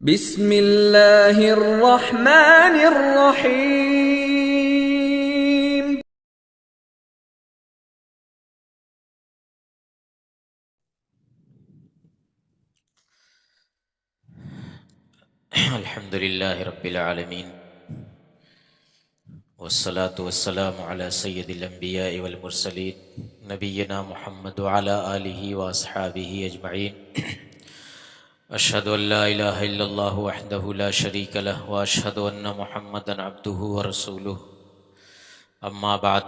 بسم اللہ الرحمن الرحیم۔ الحمد للہ رب العالمین والصلاة والسلام علی سید الانبیاء والمرسلین نبینا محمد وعلی آلہ واصحابہ اجمعین۔ اشہد ان لا الہ الا اللہ وحدہ لا شریک لہ واشہد ان محمدا عبدہ ورسولہ، اما بعد۔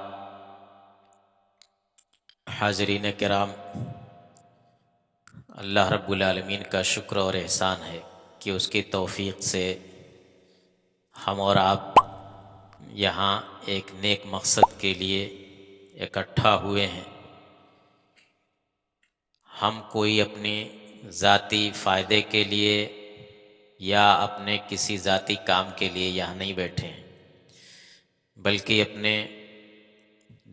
حاضرین کرام، اللہ رب العالمین کا شکر اور احسان ہے کہ اس کی توفیق سے ہم اور آپ یہاں ایک نیک مقصد کے لیے اکٹھا ہوئے ہیں۔ ہم کوئی اپنی ذاتی فائدے کے لیے یا اپنے کسی ذاتی کام کے لیے یہاں نہیں بیٹھے ہیں، بلکہ اپنے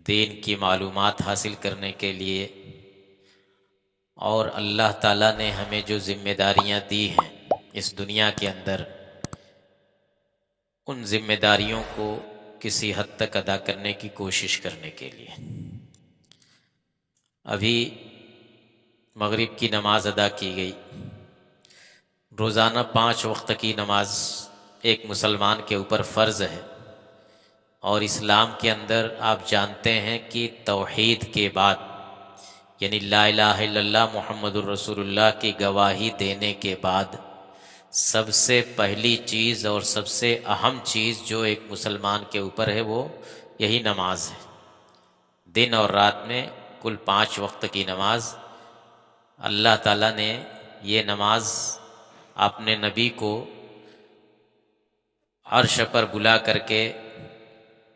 دین کی معلومات حاصل کرنے کے لیے اور اللہ تعالیٰ نے ہمیں جو ذمہ داریاں دی ہیں اس دنیا کے اندر، ان ذمہ داریوں کو کسی حد تک ادا کرنے کی کوشش کرنے کے لیے۔ ابھی مغرب کی نماز ادا کی گئی۔ روزانہ 5 وقت کی نماز ایک مسلمان کے اوپر فرض ہے، اور اسلام کے اندر آپ جانتے ہیں کہ توحید کے بعد، یعنی لا الہ الا اللہ محمد الرسول اللہ کی گواہی دینے کے بعد، سب سے پہلی چیز اور سب سے اہم چیز جو ایک مسلمان کے اوپر ہے وہ یہی نماز ہے۔ دن اور رات میں کل 5 وقت کی نماز۔ اللہ تعالیٰ نے یہ نماز اپنے نبی کو عرش پر بلا کر کے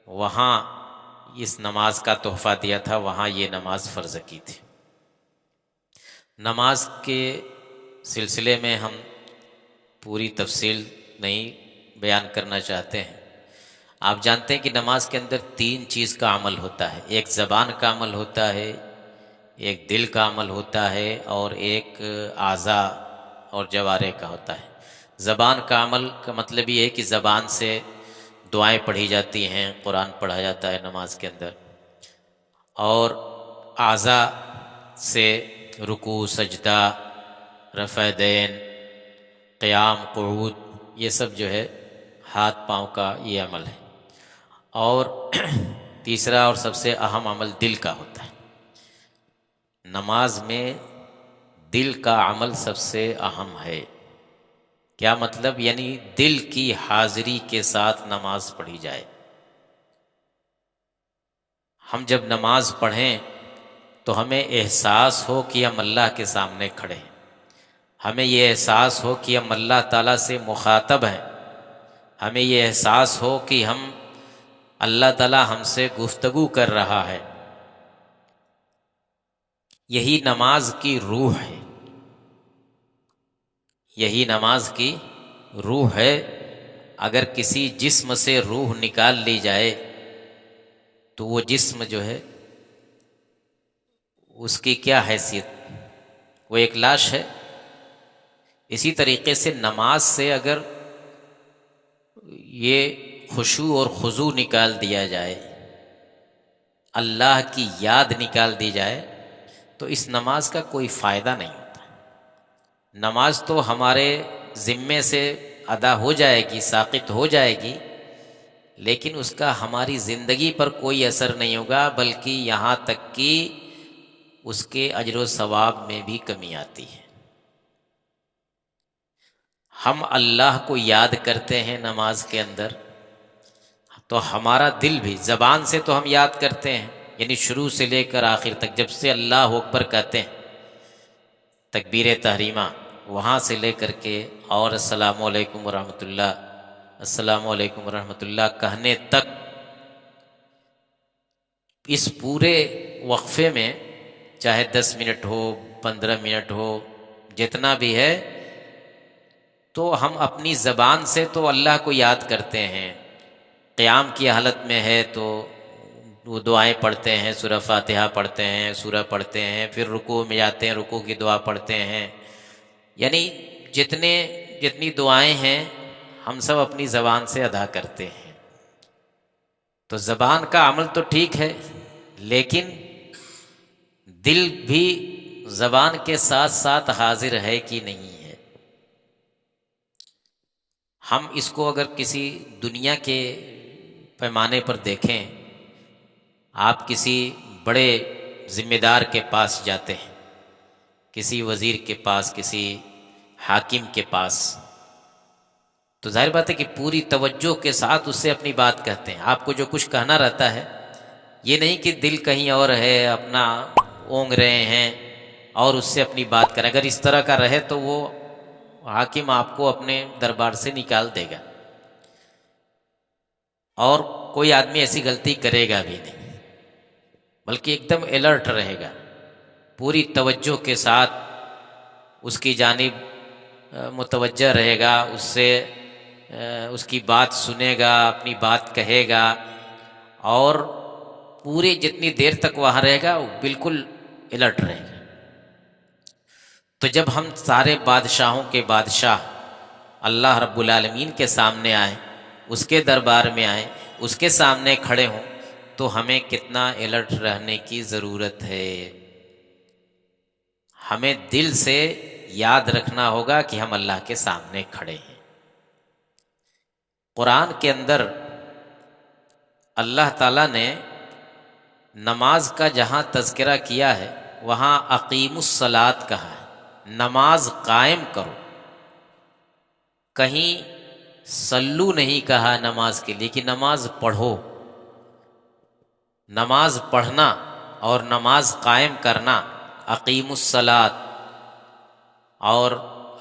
وہاں اس نماز کا تحفہ دیا تھا، وہاں یہ نماز فرض کی تھی۔ نماز کے سلسلے میں ہم پوری تفصیل نہیں بیان کرنا چاہتے ہیں۔ آپ جانتے ہیں کہ نماز کے اندر 3 چیز کا عمل ہوتا ہے، ایک زبان کا عمل ہوتا ہے، ایک دل کا عمل ہوتا ہے، اور ایک اعضاء اور جوارح کا ہوتا ہے۔ زبان کا عمل کا مطلب یہ ہے کہ زبان سے دعائیں پڑھی جاتی ہیں، قرآن پڑھا جاتا ہے نماز کے اندر، اور اعضاء سے رکوع، سجدہ، رفع دین، قیام، قعود، یہ سب جو ہے ہاتھ پاؤں کا یہ عمل ہے۔ اور تیسرا اور سب سے اہم عمل دل کا ہوتا ہے۔ نماز میں دل کا عمل سب سے اہم ہے۔ کیا مطلب؟ یعنی دل کی حاضری کے ساتھ نماز پڑھی جائے۔ ہم جب نماز پڑھیں تو ہمیں احساس ہو کہ ہم اللہ کے سامنے کھڑے ہیں، ہمیں یہ احساس ہو کہ ہم اللہ تعالیٰ سے مخاطب ہیں، ہمیں یہ احساس ہو کہ ہم اللہ تعالیٰ ہم سے گفتگو کر رہا ہے۔ یہی نماز کی روح ہے، یہی نماز کی روح ہے۔ اگر کسی جسم سے روح نکال لی جائے تو وہ جسم جو ہے اس کی کیا حیثیت؟ وہ ایک لاش ہے۔ اسی طریقے سے نماز سے اگر یہ خشوع اور خضوع نکال دیا جائے، اللہ کی یاد نکال دی جائے، تو اس نماز کا کوئی فائدہ نہیں ہوتا۔ نماز تو ہمارے ذمے سے ادا ہو جائے گی، ساقط ہو جائے گی، لیکن اس کا ہماری زندگی پر کوئی اثر نہیں ہوگا، بلکہ یہاں تک کہ اس کے اجر و ثواب میں بھی کمی آتی ہے۔ ہم اللہ کو یاد کرتے ہیں نماز کے اندر، تو ہمارا دل بھی، زبان سے تو ہم یاد کرتے ہیں، یعنی شروع سے لے کر آخر تک، جب سے اللہ اکبر کہتے ہیں، تکبیر تحریمہ، وہاں سے لے کر کے اور السلام علیکم ورحمۃ اللہ، السلام علیکم ورحمۃ اللہ کہنے تک، اس پورے وقفے میں چاہے 10 منٹ ہو، 15 منٹ ہو، جتنا بھی ہے، تو ہم اپنی زبان سے تو اللہ کو یاد کرتے ہیں۔ قیام کی حالت میں ہے تو وہ دعائیں پڑھتے ہیں، سورہ فاتحہ پڑھتے ہیں، سورہ پڑھتے ہیں، پھر رکوع میں جاتے ہیں، رکوع کی دعا پڑھتے ہیں، یعنی جتنے جتنی دعائیں ہیں ہم سب اپنی زبان سے ادا کرتے ہیں، تو زبان کا عمل تو ٹھیک ہے، لیکن دل بھی زبان کے ساتھ ساتھ حاضر ہے کہ نہیں ہے۔ ہم اس کو اگر کسی دنیا کے پیمانے پر دیکھیں، آپ کسی بڑے ذمہ دار کے پاس جاتے ہیں، کسی وزیر کے پاس، کسی حاکم کے پاس، تو ظاہر بات ہے کہ پوری توجہ کے ساتھ اس سے اپنی بات کہتے ہیں۔ آپ کو جو کچھ کہنا رہتا ہے، یہ نہیں کہ دل کہیں اور ہے، اپنا اونگ رہے ہیں اور اس سے اپنی بات کریں۔ اگر اس طرح کا رہے تو وہ حاکم آپ کو اپنے دربار سے نکال دے گا، اور کوئی آدمی ایسی غلطی کرے گا بھی نہیں، بلکہ ایک دم الرٹ رہے گا، پوری توجہ کے ساتھ اس کی جانب متوجہ رہے گا، اس سے اس کی بات سنے گا، اپنی بات کہے گا، اور پوری جتنی دیر تک وہاں رہے گا وہ بالکل الرٹ رہے گا۔ تو جب ہم سارے بادشاہوں کے بادشاہ اللہ رب العالمین کے سامنے آئیں، اس کے دربار میں آئیں، اس کے سامنے کھڑے ہوں، تو ہمیں کتنا الرٹ رہنے کی ضرورت ہے۔ ہمیں دل سے یاد رکھنا ہوگا کہ ہم اللہ کے سامنے کھڑے ہیں۔ قرآن کے اندر اللہ تعالیٰ نے نماز کا جہاں تذکرہ کیا ہے، وہاں اقیم الصلاۃ کہا ہے، نماز قائم کرو۔ کہیں سلو نہیں کہا نماز کے لیے کہ نماز پڑھو۔ نماز پڑھنا اور نماز قائم کرنا، اقیم الصلاۃ، اور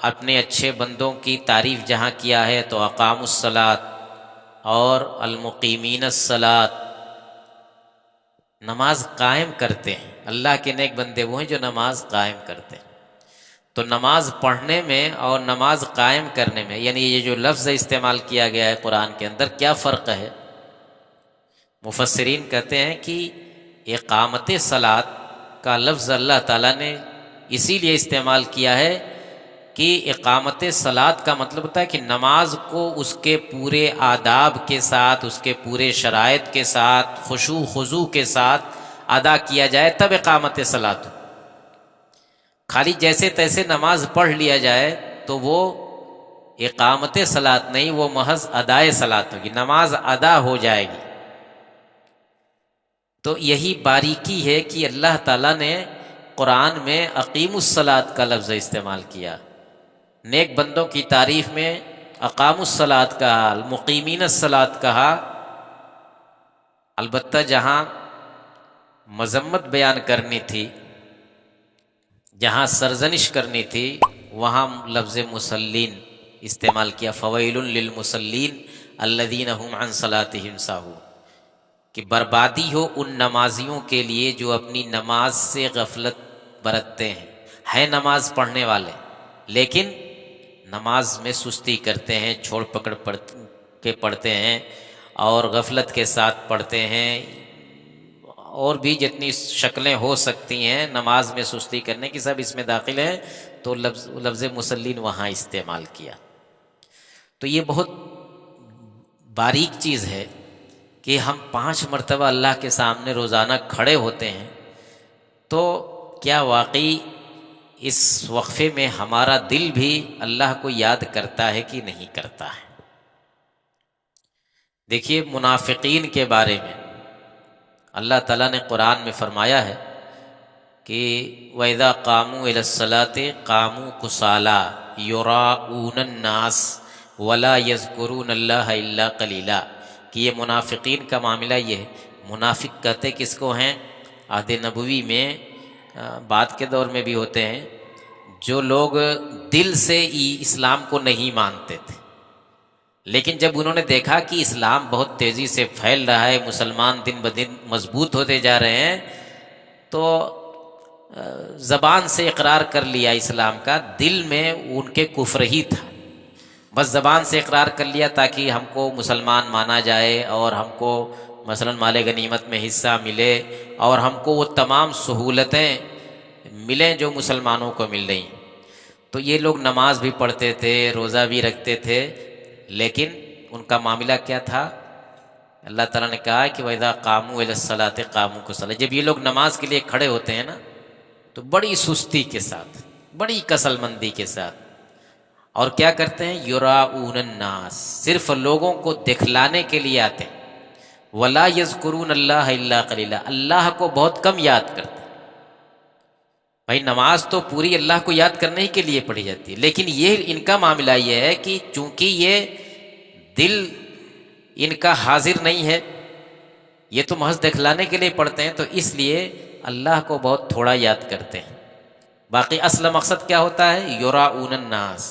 اپنے اچھے بندوں کی تعریف جہاں کیا ہے تو اقام الصلاۃ اور المقیمین الصلاۃ، نماز قائم کرتے ہیں۔ اللہ کے نیک بندے وہ ہیں جو نماز قائم کرتے ہیں۔ تو نماز پڑھنے میں اور نماز قائم کرنے میں، یعنی یہ جو لفظ استعمال کیا گیا ہے قرآن کے اندر، کیا فرق ہے؟ مفسرین کہتے ہیں کہ اقامت صلاۃ کا لفظ اللہ تعالیٰ نے اسی لیے استعمال کیا ہے کہ اقامت صلاۃ کا مطلب ہوتا ہے کہ نماز کو اس کے پورے آداب کے ساتھ، اس کے پورے شرائط کے ساتھ، خشوع خضوع کے ساتھ ادا کیا جائے، تب اقامت صلاۃ ہو۔ خالی جیسے تیسے نماز پڑھ لیا جائے تو وہ اقامت صلاۃ نہیں، وہ محض ادائے صلاۃ ہوگی، نماز ادا ہو جائے گی۔ تو یہی باریکی ہے کہ اللہ تعالیٰ نے قرآن میں اقیم الصلاۃ کا لفظ استعمال کیا، نیک بندوں کی تعریف میں اقام الصلاۃ کہا، المقیمین الصلاۃ کہا۔ البتہ جہاں مذمت بیان کرنی تھی، جہاں سرزنش کرنی تھی، وہاں لفظ مصلین استعمال کیا، فویل للمصلین الذین هم عن صلاتهم ساہون، کہ بربادی ہو ان نمازیوں کے لیے جو اپنی نماز سے غفلت برتتے ہیں۔ ہے نماز پڑھنے والے، لیکن نماز میں سستی کرتے ہیں، چھوڑ پکڑ کے پڑھتے ہیں، اور غفلت کے ساتھ پڑھتے ہیں، اور بھی جتنی شکلیں ہو سکتی ہیں نماز میں سستی کرنے کی، سب اس میں داخل ہیں۔ تو لفظ مصلین وہاں استعمال کیا۔ تو یہ بہت باریک چیز ہے کہ ہم 5 مرتبہ اللہ کے سامنے روزانہ کھڑے ہوتے ہیں، تو کیا واقعی اس وقفے میں ہمارا دل بھی اللہ کو یاد کرتا ہے کہ نہیں کرتا ہے؟ دیکھیے منافقین کے بارے میں اللہ تعالیٰ نے قرآن میں فرمایا ہے کہ وَإِذَا قَامُوا إِلَى الصَّلَاةِ قَامُوا كُسَالَىٰ يُرَاءُونَ النَّاسَ وَلَا يَذْكُرُونَ اللَّهَ إِلَّا قَلِيلًا، کہ یہ منافقین کا معاملہ یہ ہے۔ منافق کہتے کس کو ہیں؟ عہد نبوی میں، بعد کے دور میں بھی ہوتے ہیں، جو لوگ دل سے اسلام کو نہیں مانتے تھے، لیکن جب انہوں نے دیکھا کہ اسلام بہت تیزی سے پھیل رہا ہے، مسلمان دن بدن مضبوط ہوتے جا رہے ہیں، تو زبان سے اقرار کر لیا اسلام کا، دل میں ان کے کفر ہی تھا، بس زبان سے اقرار کر لیا تاکہ ہم کو مسلمان مانا جائے، اور ہم کو مثلا مال غنیمت میں حصہ ملے، اور ہم کو وہ تمام سہولتیں ملیں جو مسلمانوں کو مل رہی ہیں۔ تو یہ لوگ نماز بھی پڑھتے تھے، روزہ بھی رکھتے تھے، لیکن ان کا معاملہ کیا تھا؟ اللہ تعالیٰ نے کہا کہ وَإِذَا قَامُوا إِلَى الصَّلَاةِ قَامُوا كُسَالَىٰ، جب یہ لوگ نماز کے لیے کھڑے ہوتے ہیں نا تو بڑی سستی کے ساتھ، بڑی کسل مندی کے ساتھ، اور کیا کرتے ہیں؟ یراؤون الناس، صرف لوگوں کو دکھلانے کے لیے آتے ہیں، ولا یذکرون اللہ الا قلیلا، اللہ کو بہت کم یاد کرتے ہیں۔ بھائی نماز تو پوری اللہ کو یاد کرنے ہی کے لیے پڑھی جاتی ہے، لیکن یہ ان کا معاملہ یہ ہے کہ چونکہ یہ دل ان کا حاضر نہیں ہے، یہ تو محض دکھلانے کے لیے پڑھتے ہیں، تو اس لیے اللہ کو بہت تھوڑا یاد کرتے ہیں۔ باقی اصل مقصد کیا ہوتا ہے؟ یراؤون الناس،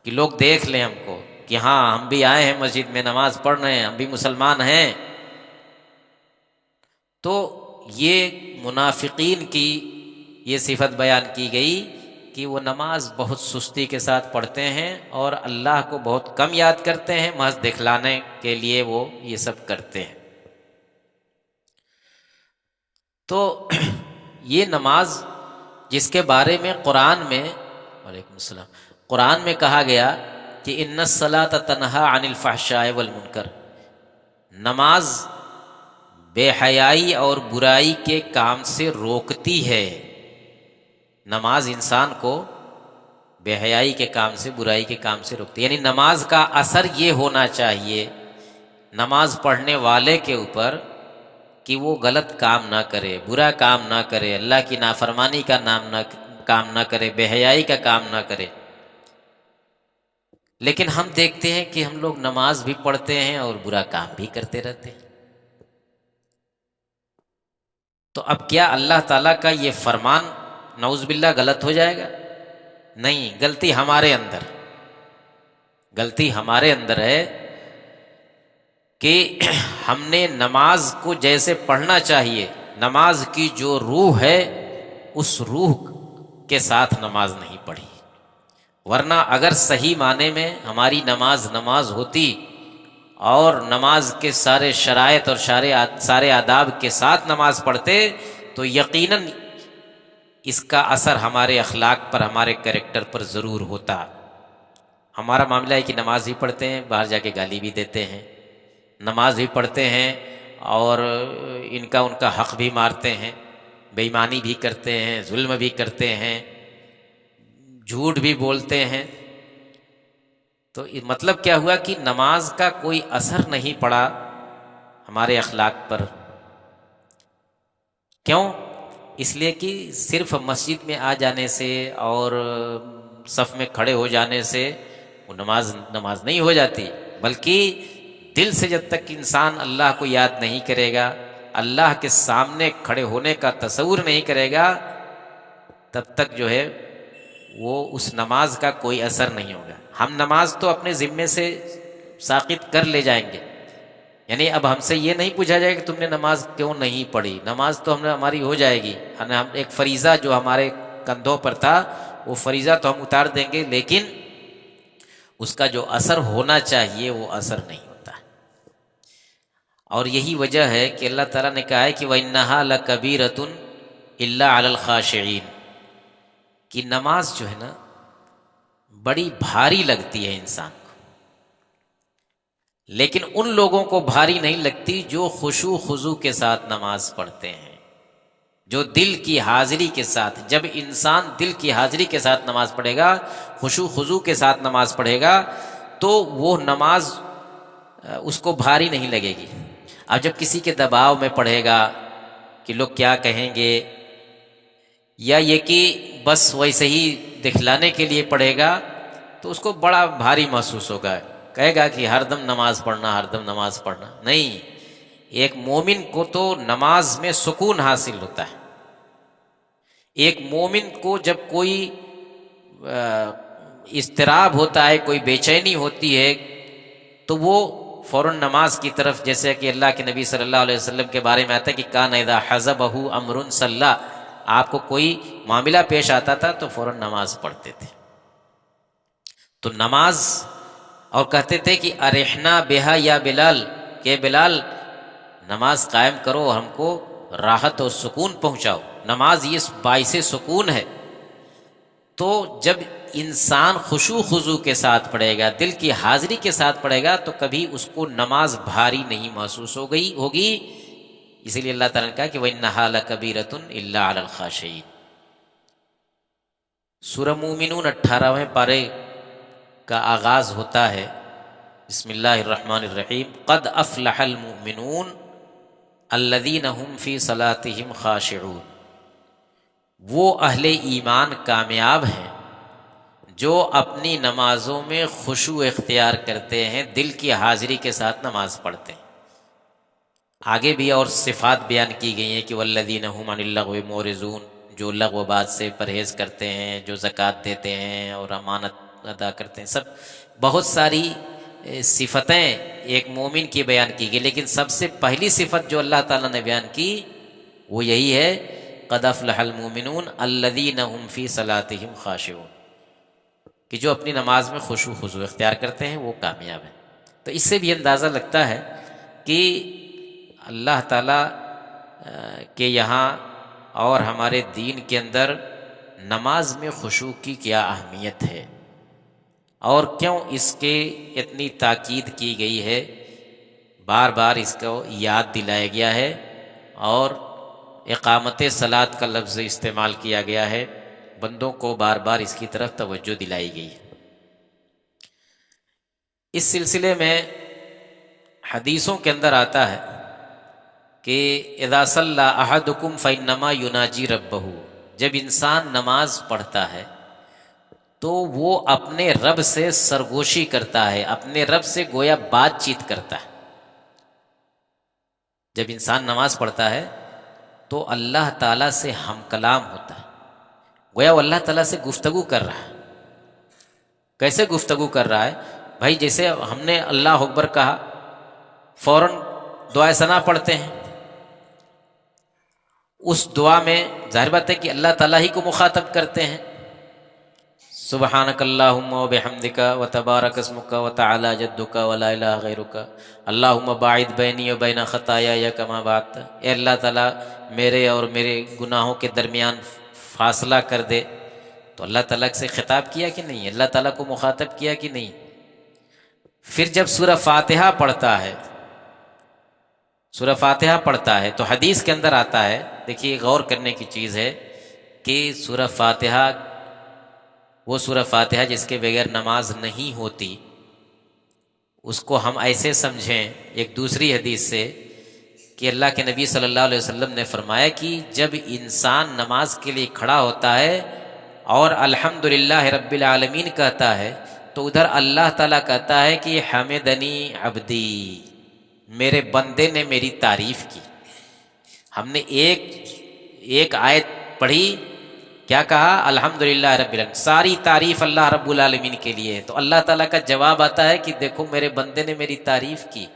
کہ لوگ دیکھ لیں ہم کو کہ ہاں ہم بھی آئے ہیں مسجد میں، نماز پڑھ رہے ہیں، ہم بھی مسلمان ہیں۔ تو یہ منافقین کی یہ صفت بیان کی گئی کہ وہ نماز بہت سستی کے ساتھ پڑھتے ہیں اور اللہ کو بہت کم یاد کرتے ہیں، محض دکھلانے کے لیے وہ یہ سب کرتے ہیں۔ تو یہ نماز جس کے بارے میں قرآن میں، وعلیکم السلام، قرآن میں کہا گیا کہ ان الصلاۃ تنہا عن الفحشاء والمنکر، نماز بے حیائی اور برائی کے کام سے روکتی ہے۔ نماز انسان کو بے حیائی کے کام سے، برائی کے کام سے روکتی ہے، یعنی نماز کا اثر یہ ہونا چاہیے نماز پڑھنے والے کے اوپر کہ وہ غلط کام نہ کرے، برا کام نہ کرے، اللہ کی نافرمانی کا کام نہ کرے، بے حیائی کا کام نہ کرے۔ لیکن ہم دیکھتے ہیں کہ ہم لوگ نماز بھی پڑھتے ہیں اور برا کام بھی کرتے رہتے ہیں۔ تو اب کیا اللہ تعالیٰ کا یہ فرمان نعوذ باللہ غلط ہو جائے گا؟ نہیں، غلطی ہمارے اندر ہے کہ ہم نے نماز کو جیسے پڑھنا چاہیے، نماز کی جو روح ہے اس روح کے ساتھ نماز نہیں پڑھی، ورنہ اگر صحیح معنی میں ہماری نماز ہوتی اور نماز کے سارے شرائط اور سارے آداب کے ساتھ نماز پڑھتے تو یقیناً اس کا اثر ہمارے اخلاق پر، ہمارے کریکٹر پر ضرور ہوتا۔ ہمارا معاملہ ہے کہ نماز بھی پڑھتے ہیں، باہر جا کے گالی بھی دیتے ہیں، نماز بھی پڑھتے ہیں اور ان کا حق بھی مارتے ہیں، بے ایمانی بھی کرتے ہیں، ظلم بھی کرتے ہیں، جھوٹ بھی بولتے ہیں۔ تو مطلب کیا ہوا کہ نماز کا کوئی اثر نہیں پڑا ہمارے اخلاق پر۔ کیوں؟ اس لیے کہ صرف مسجد میں آ جانے سے اور صف میں کھڑے ہو جانے سے وہ نماز نہیں ہو جاتی، بلکہ دل سے جب تک انسان اللہ کو یاد نہیں کرے گا، اللہ کے سامنے کھڑے ہونے کا تصور نہیں کرے گا، تب تک جو ہے وہ اس نماز کا کوئی اثر نہیں ہوگا۔ ہم نماز تو اپنے ذمے سے ساقط کر لے جائیں گے، یعنی اب ہم سے یہ نہیں پوچھا جائے کہ تم نے نماز کیوں نہیں پڑھی، نماز تو ہماری ہو جائے گی۔ ہم ایک فریضہ جو ہمارے کندھوں پر تھا وہ فریضہ تو ہم اتار دیں گے، لیکن اس کا جو اثر ہونا چاہیے وہ اثر نہیں ہوتا۔ اور یہی وجہ ہے کہ اللہ تعالیٰ نے کہا ہے کہ وَإِنَّهَا لَكَبِيرَةٌ إِلَّا عَلَى الْخَاشِعِينَ، کہ نماز جو ہے نا بڑی بھاری لگتی ہے انسان کو، لیکن ان لوگوں کو بھاری نہیں لگتی جو خشوع خضوع کے ساتھ نماز پڑھتے ہیں، جو دل کی حاضری کے ساتھ۔ جب انسان دل کی حاضری کے ساتھ نماز پڑھے گا، خشوع خضوع کے ساتھ نماز پڑھے گا، تو وہ نماز اس کو بھاری نہیں لگے گی۔ اب جب کسی کے دباؤ میں پڑھے گا کہ لوگ کیا کہیں گے، یا یہ کہ بس ویسے ہی دکھلانے کے لیے پڑھے گا، تو اس کو بڑا بھاری محسوس ہوگا، کہے گا کہ ہر دم نماز پڑھنا، ہر دم نماز پڑھنا۔ نہیں، ایک مومن کو تو نماز میں سکون حاصل ہوتا ہے۔ ایک مومن کو جب کوئی اضطراب ہوتا ہے، کوئی بے چینی ہوتی ہے، تو وہ فوراً نماز کی طرف، جیسے کہ اللہ کے نبی صلی اللہ علیہ وسلم کے بارے میں آتا ہے کہ کان اذا حزبہ امر صلی، آپ کو کوئی معاملہ پیش آتا تھا تو فوراً نماز پڑھتے تھے۔ تو نماز، اور کہتے تھے کہ ارحنا بہا یا بلال، کہ بلال نماز قائم کرو اور ہم کو راحت اور سکون پہنچاؤ، نماز یہ باعث سکون ہے۔ تو جب انسان خشوع خضوع کے ساتھ پڑھے گا، دل کی حاضری کے ساتھ پڑھے گا، تو کبھی اس کو نماز بھاری نہیں محسوس ہوگی۔ اسی لیے اللہ تعالیٰ نے کہا کہ وَإِنَّهَا لَكَبِيرَةٌ إِلَّا عَلَى الْخَاشِعِينَ۔ سورہ مومنون 18ویں پارے کا آغاز ہوتا ہے بسم اللہ الرحمن الرحیم، قد افلح المؤمنون الذین هم فی صلاتهم خاشعون۔ وہ اہل ایمان کامیاب ہیں جو اپنی نمازوں میں خشوع اختیار کرتے ہیں، دل کی حاضری کے ساتھ نماز پڑھتے ہیں۔ آگے بھی اور صفات بیان کی گئی ہیں کہ والذین هم عن اللغو معرضون، جو لغو بات سے پرہیز کرتے ہیں، جو زکوٰۃ دیتے ہیں اور امانت ادا کرتے ہیں، سب بہت ساری صفتیں ایک مومن کی بیان کی گئی، لیکن سب سے پہلی صفت جو اللہ تعالیٰ نے بیان کی وہ یہی ہے قد افلح المؤمنون الذین هم فی صلاتهم خاشعون، کہ جو اپنی نماز میں خشوع خضوع اختیار کرتے ہیں وہ کامیاب ہیں۔ تو اس سے بھی اندازہ لگتا ہے کہ اللہ تعالیٰ کے یہاں اور ہمارے دین کے اندر نماز میں خشوع کی کیا اہمیت ہے اور کیوں اس کے اتنی تاکید کی گئی ہے، بار بار اس کو یاد دلایا گیا ہے اور اقامت صلاۃ کا لفظ استعمال کیا گیا ہے، بندوں کو بار بار اس کی طرف توجہ دلائی گئی ہے۔ اس سلسلے میں حدیثوں کے اندر آتا ہے کہ اذا صلی احدکم فانما یناجی ربہ، جب انسان نماز پڑھتا ہے تو وہ اپنے رب سے سرگوشی کرتا ہے، اپنے رب سے گویا بات چیت کرتا ہے۔ جب انسان نماز پڑھتا ہے تو اللہ تعالیٰ سے ہم کلام ہوتا ہے، گویا وہ اللہ تعالیٰ سے گفتگو کر رہا ہے۔ کیسے گفتگو کر رہا ہے؟ بھائی جیسے ہم نے اللہ اکبر کہا، فوراً دعائے ثنا پڑھتے ہیں، اس دعا میں ظاہر بات ہے کہ اللہ تعالیٰ ہی کو مخاطب کرتے ہیں، سبحانک اللہم و بحمدک و تبارک اسمک و تعالی جدک و لا الہ غیرک اللہم باعد بینی و بین خطایا کما بعدت، اے اللہ تعالیٰ میرے اور میرے گناہوں کے درمیان فاصلہ کر دے۔ تو اللہ تعالیٰ سے خطاب کیا کہ نہیں؟ اللہ تعالیٰ کو مخاطب کیا کہ نہیں؟ پھر جب سورہ فاتحہ پڑھتا ہے، سورہ فاتحہ پڑھتا ہے تو حدیث کے اندر آتا ہے، دیکھیے غور کرنے کی چیز ہے کہ سورہ فاتحہ وہ سورہ فاتحہ جس کے بغیر نماز نہیں ہوتی، اس کو ہم ایسے سمجھیں ایک دوسری حدیث سے کہ اللہ کے نبی صلی اللہ علیہ وسلم نے فرمایا کہ جب انسان نماز کے لیے کھڑا ہوتا ہے اور الحمدللہ رب العالمین کہتا ہے تو ادھر اللہ تعالیٰ کہتا ہے کہ حمدنی عبدی، میرے بندے نے میری تعریف کی۔ ہم نے ایک آیت پڑھی، کیا کہا؟ الحمدللہ رب العالمین، ساری تعریف اللہ رب العالمین کے لیے ہے۔ تو اللہ تعالیٰ کا جواب آتا ہے کہ دیکھو میرے بندے نے میری تعریف کی۔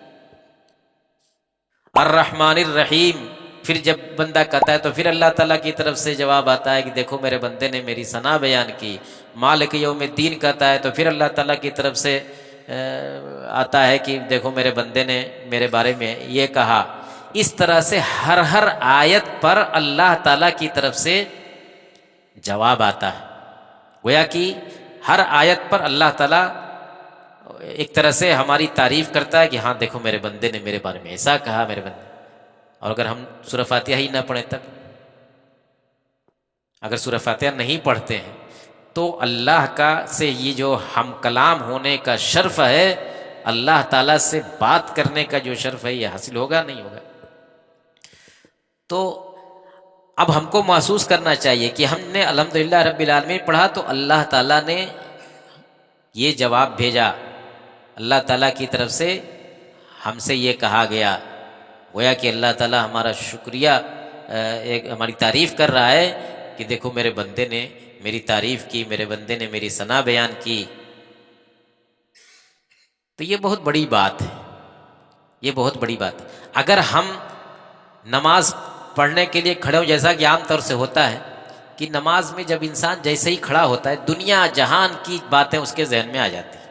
الرحمن الرحیم، پھر جب بندہ کہتا ہے تو پھر اللہ تعالیٰ کی طرف سے جواب آتا ہے کہ دیکھو میرے بندے نے میری ثنا بیان کی۔ مالک یوم الدین کہتا ہے تو پھر اللہ تعالیٰ کی طرف سے آتا ہے کہ دیکھو میرے بندے نے میرے بارے میں یہ کہا۔ اس طرح سے ہر آیت پر اللہ تعالیٰ کی طرف سے جواب آتا ہے، گویا کہ ہر آیت پر اللہ تعالیٰ ایک طرح سے ہماری تعریف کرتا ہے کہ ہاں دیکھو میرے بندے نے میرے بارے میں ایسا کہا، میرے بندے۔ اور اگر ہم سورہ فاتحہ ہی نہ پڑھیں، تب اگر سورہ فاتحہ نہیں پڑھتے ہیں تو اللہ کا سے یہ جو ہم کلام ہونے کا شرف ہے، اللہ تعالیٰ سے بات کرنے کا جو شرف ہے، یہ حاصل ہوگا نہیں ہوگا؟ تو اب ہم کو محسوس کرنا چاہیے کہ ہم نے الحمدللہ رب العالمین پڑھا تو اللہ تعالیٰ نے یہ جواب بھیجا، اللہ تعالیٰ کی طرف سے ہم سے یہ کہا گیا، گویا کہ اللہ تعالیٰ ہمارا شکریہ ہماری تعریف کر رہا ہے کہ دیکھو میرے بندے نے میری تعریف کی، میرے بندے نے میری ثنا بیان کی۔ تو یہ بہت بڑی بات ہے، یہ بہت بڑی بات ہے۔ اگر ہم نماز پڑھنے کے لیے کھڑے ہو، جیسا کہ عام طور سے ہوتا ہے کہ نماز میں جب انسان جیسے ہی کھڑا ہوتا ہے دنیا جہان کی باتیں اس کے ذہن میں آ جاتی ہیں۔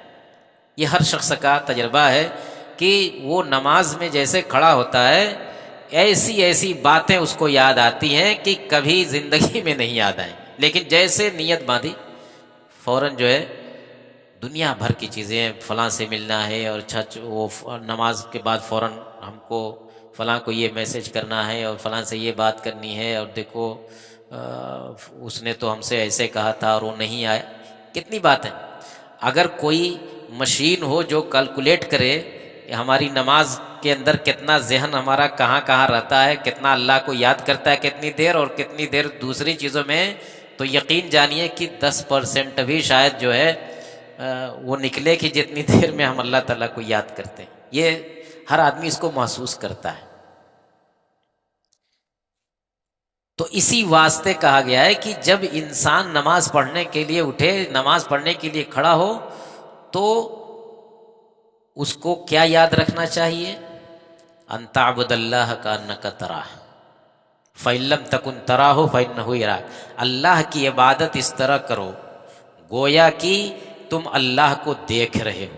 یہ ہر شخص کا تجربہ ہے کہ وہ نماز میں جیسے کھڑا ہوتا ہے ایسی باتیں اس کو یاد آتی ہیں کہ کبھی زندگی میں نہیں یاد آئیں، لیکن جیسے نیت باندھی فوراً جو ہے دنیا بھر کی چیزیں، فلاں سے ملنا ہے، اور اچھا وہ نماز کے بعد فوراً ہم کو فلاں کو یہ میسج کرنا ہے اور فلاں سے یہ بات کرنی ہے، اور دیکھو اس نے تو ہم سے ایسے کہا تھا اور وہ نہیں آیا. کتنی باتیں. اگر کوئی مشین ہو جو کیلکولیٹ کرے کہ ہماری نماز کے اندر کتنا ذہن ہمارا کہاں کہاں رہتا ہے، کتنا اللہ کو یاد کرتا ہے کتنی دیر، اور کتنی دیر دوسری چیزوں میں، تو یقین جانیے کہ 10% بھی شاید جو ہے وہ نکلے کہ جتنی دیر میں ہم اللہ تعالیٰ کو یاد کرتے ہیں. یہ ہر آدمی اس کو محسوس کرتا ہے. تو اسی واسطے کہا گیا ہے کہ جب انسان نماز پڑھنے کے لیے اٹھے، نماز پڑھنے کے لیے کھڑا ہو، تو اس کو کیا یاد رکھنا چاہیے؟ ان تعبد اللہ کانک تراہ فإن لم تکن تراہ فإنہ یراک. اللہ کی عبادت اس طرح کرو گویا کہ تم اللہ کو دیکھ رہے ہو.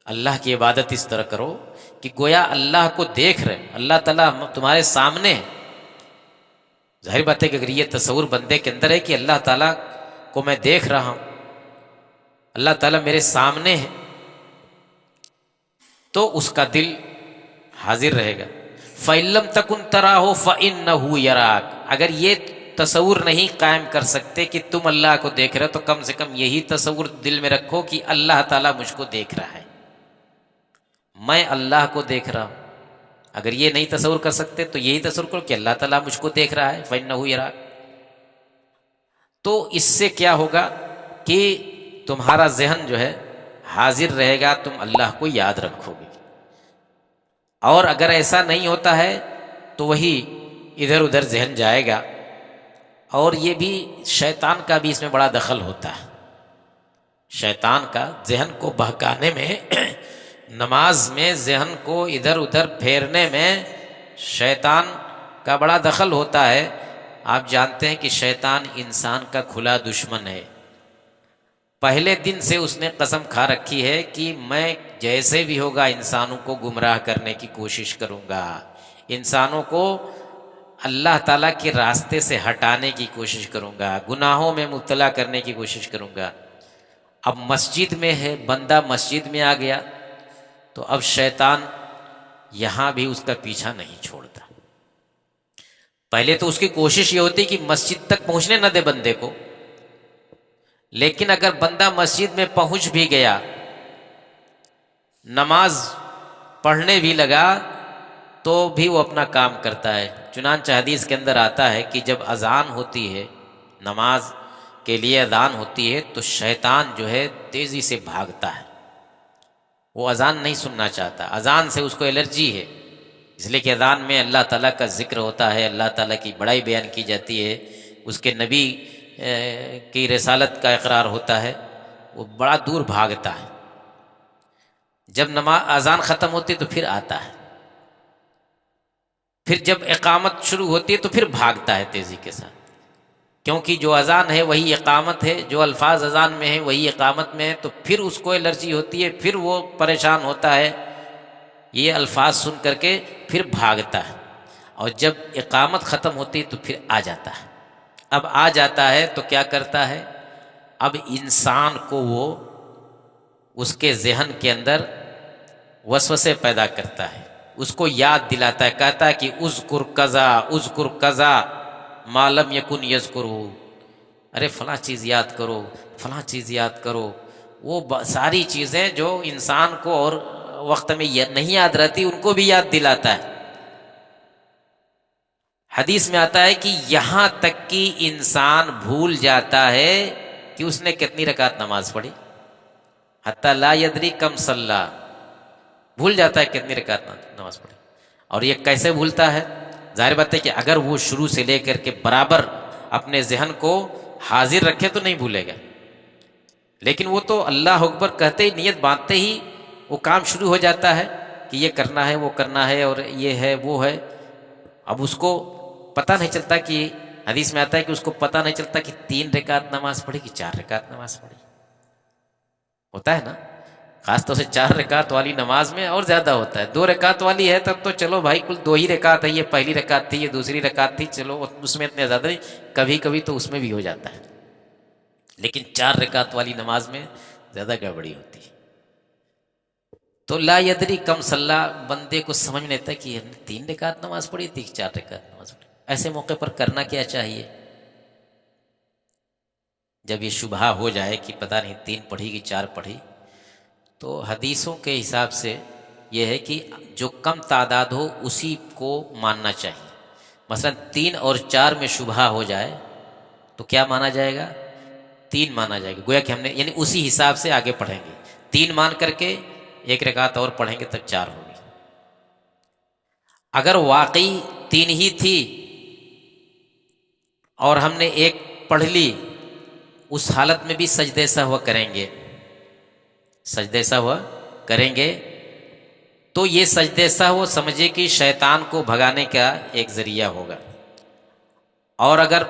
اللہ کی عبادت اس طرح کرو کہ گویا اللہ کو دیکھ رہے. اللہ تعالیٰ تمہارے سامنے ہے. ظاہر بات ہے کہ اگر یہ تصور بندے کے اندر ہے کہ اللہ تعالیٰ کو میں دیکھ رہا ہوں، اللہ تعالیٰ میرے سامنے ہے، تو اس کا دل حاضر رہے گا. فإن لم تکن تراہ فإنہ یراک. اگر یہ تصور نہیں قائم کر سکتے کہ تم اللہ کو دیکھ رہے ہو، تو کم سے کم یہی تصور دل میں رکھو کہ اللہ تعالیٰ مجھ کو دیکھ رہا ہے، میں اللہ کو دیکھ رہا ہوں. اگر یہ نہیں تصور کر سکتے تو یہی تصور کرو کہ اللہ تعالیٰ مجھ کو دیکھ رہا ہے، فإنہ یراک. تو اس سے کیا ہوگا کہ تمہارا ذہن جو ہے حاضر رہے گا، تم اللہ کو یاد رکھو گے. اور اگر ایسا نہیں ہوتا ہے تو وہی ادھر ادھر ذہن جائے گا. اور یہ بھی شیطان کا بھی اس میں بڑا دخل ہوتا ہے. شیطان کا ذہن کو بہکانے میں نماز میں ذہن کو ادھر ادھر پھیرنے میں شیطان کا بڑا دخل ہوتا ہے. آپ جانتے ہیں کہ شیطان انسان کا کھلا دشمن ہے. پہلے دن سے اس نے قسم کھا رکھی ہے کہ میں جیسے بھی ہوگا انسانوں کو گمراہ کرنے کی کوشش کروں گا، انسانوں کو اللہ تعالیٰ کے راستے سے ہٹانے کی کوشش کروں گا، گناہوں میں مبتلا کرنے کی کوشش کروں گا. اب مسجد میں ہے، بندہ مسجد میں آ گیا تو اب شیطان یہاں بھی اس کا پیچھا نہیں چھوڑتا. پہلے تو اس کی کوشش یہ ہوتی کہ مسجد تک پہنچنے نہ دے بندے کو، لیکن اگر بندہ مسجد میں پہنچ بھی گیا، نماز پڑھنے بھی لگا، تو بھی وہ اپنا کام کرتا ہے. چنانچہ حدیث کے اندر آتا ہے کہ جب اذان ہوتی ہے، نماز کے لیے اذان ہوتی ہے، تو شیطان جو ہے تیزی سے بھاگتا ہے. وہ اذان نہیں سننا چاہتا، اذان سے اس کو الرجی ہے، اس لیے کہ اذان میں اللہ تعالیٰ کا ذکر ہوتا ہے، اللہ تعالیٰ کی بڑائی بیان کی جاتی ہے، اس کے نبی کی رسالت کا اقرار ہوتا ہے. وہ بڑا دور بھاگتا ہے. جب نماز اذان ختم ہوتی تو پھر آتا ہے، پھر جب اقامت شروع ہوتی ہے تو پھر بھاگتا ہے تیزی کے ساتھ، کیونکہ جو اذان ہے وہی اقامت ہے، جو الفاظ اذان میں ہیں وہی اقامت میں ہے. تو پھر اس کو الرجی ہوتی ہے، پھر وہ پریشان ہوتا ہے یہ الفاظ سن کر کے، پھر بھاگتا ہے. اور جب اقامت ختم ہوتی تو پھر آ جاتا ہے. اب آ جاتا ہے تو کیا کرتا ہے؟ اب انسان کو وہ اس کے ذہن کے اندر وسوسے پیدا کرتا ہے، اس کو یاد دلاتا ہے، کہتا ہے کہ اذکر کذا اذکر کذا ما لم یکن یذکرہ. ارے فلاں چیز یاد کرو، فلاں چیز یاد کرو. وہ ساری چیزیں جو انسان کو اور وقت میں نہیں یاد رہتی ان کو بھی یاد دلاتا ہے. حدیث میں آتا ہے کہ یہاں تک کہ انسان بھول جاتا ہے کہ اس نے کتنی رکعت نماز پڑھی. حتی لا یدری کم صلی، بھول جاتا ہے کتنی رکعت نماز پڑھی. اور یہ کیسے بھولتا ہے؟ ظاہر بات ہے کہ اگر وہ شروع سے لے کر کے برابر اپنے ذہن کو حاضر رکھے تو نہیں بھولے گا، لیکن وہ تو اللہ اکبر کہتے ہی، نیت باندھتے ہی وہ کام شروع ہو جاتا ہے کہ یہ کرنا ہے، وہ کرنا ہے، اور یہ ہے وہ ہے. اب اس کو پتہ نہیں چلتا کہ حدیث میں آتا ہے کہ اس کو پتہ نہیں چلتا کہ 3 رکعت نماز پڑھی کہ 4 رکعت نماز پڑھی. ہوتا ہے نا، خاص طور سے 4 رکعت والی نماز میں اور زیادہ ہوتا ہے. 2 رکعت والی ہے تب تو چلو بھائی کل 2 ہی رکعت ہے، یہ پہلی رکعت تھی، یہ دوسری رکعت تھی، چلو اس میں اتنے زیادہ نہیں، کبھی کبھی تو اس میں بھی ہو جاتا ہے. لیکن 4 رکعت والی نماز میں زیادہ گڑبڑی ہوتی ہے. تو لا یدری کم صلی بندے کو سمجھ نہیں آتا کہ ہم نے 3 رکعت نماز پڑھی تھی 4 رکعت نماز پڑھی. ایسے موقع پر کرنا کیا چاہیے؟ جب یہ شبہ ہو جائے کہ پتہ نہیں 3 پڑھی کہ 4 پڑھی، تو حدیثوں کے حساب سے یہ ہے کہ جو کم تعداد ہو اسی کو ماننا چاہیے. مثلا 3 اور 4 میں شبہ ہو جائے تو کیا مانا جائے گا؟ 3 مانا جائے گا. گویا کہ ہم نے یعنی اسی حساب سے آگے پڑھیں گے. 3 مان کر کے 1 رکعت اور پڑھیں گے تب 4 ہوگی. اگر واقعی 3 ہی تھی اور ہم نے 1 پڑھ لی، اس حالت میں بھی سجدہ سہو کریں گے. سجدہ سہو کریں گے تو یہ سجدہ سہو سمجھے کہ شیطان کو بھگانے کا ایک ذریعہ ہوگا. اور اگر